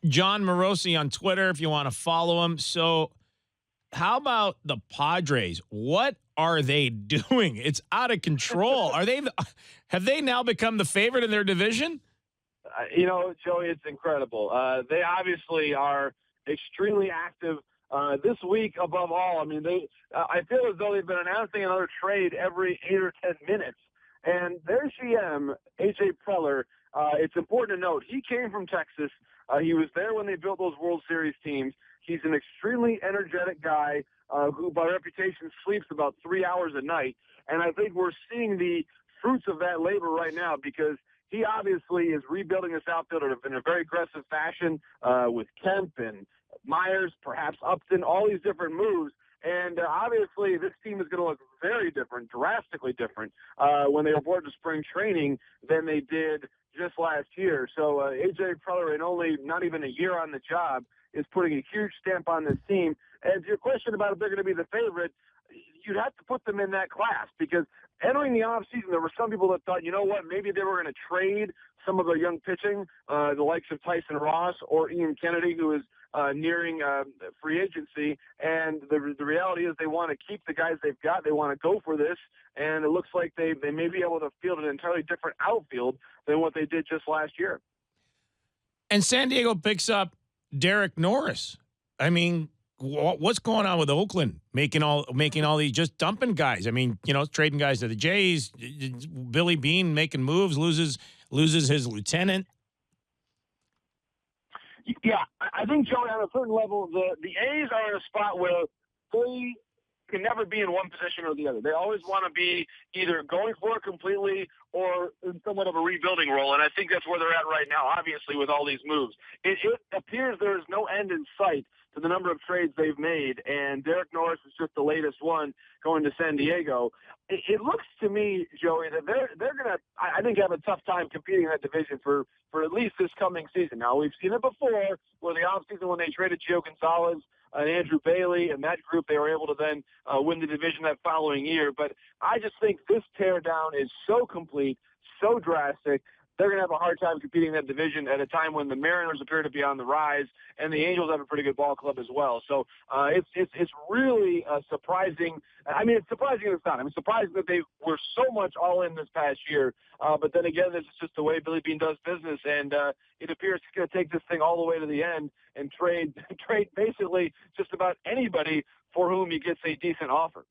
Jon Morosi on Twitter if you want to follow him. So, how about the Padres? What are they doing? It's out of control. Have they now become the favorite in their division? Joey, it's incredible. They obviously are extremely active this week. Above all, I mean, I feel as though they've been announcing another trade every 8 or 10 minutes. And their GM, AJ Preller, it's important to note he came from Texas. He was there when they built those World Series teams. He's an extremely energetic guy who, by reputation, sleeps about 3 hours a night. And I think we're seeing the fruits of that labor right now because he obviously is rebuilding this outfield in a very aggressive fashion with Kemp and Myers, perhaps Upton, all these different moves. And obviously this team is going to look very different, drastically different, when they report to spring training than they did just last year. So A.J. Preller, in only not even a year on the job, is putting a huge stamp on this team. And to your question about if they're going to be the favorite, you'd have to put them in that class because entering the offseason, there were some people that thought, you know what, maybe they were going to trade some of their young pitching, the likes of Tyson Ross or Ian Kennedy, who is nearing free agency. And the reality is they want to keep the guys they've got. They want to go for this. And it looks like they may be able to field an entirely different outfield than what they did just last year. And San Diego picks up Derek Norris. I mean, what's going on with Oakland making all these just dumping guys? I mean, trading guys to the Jays. Billy Beane making moves, loses his lieutenant. Yeah, I think, Joey, on a certain level, the A's are in a spot where they can never be in one position or the other. They always want to be either going for it completely or in somewhat of a rebuilding role, and I think that's where they're at right now, obviously, with all these moves. It appears there is no end in sight to the number of trades they've made, and Derek Norris is just the latest one going to San Diego. It looks to me, Joey, that they're going to, I think, have a tough time competing in that division for at least this coming season. Now, we've seen it before where the offseason when they traded Gio Gonzalez and Andrew Bailey and that group, they were able to then win the division that following year. But I just think this teardown is so complete, so drastic, they're going to have a hard time competing in that division at a time when the Mariners appear to be on the rise and the Angels have a pretty good ball club as well. So it's really surprising. I mean, it's surprising it's not. I mean, surprising that they were so much all in this past year. But then again, this is just the way Billy Beane does business, and it appears he's going to take this thing all the way to the end and trade basically just about anybody for whom he gets a decent offer.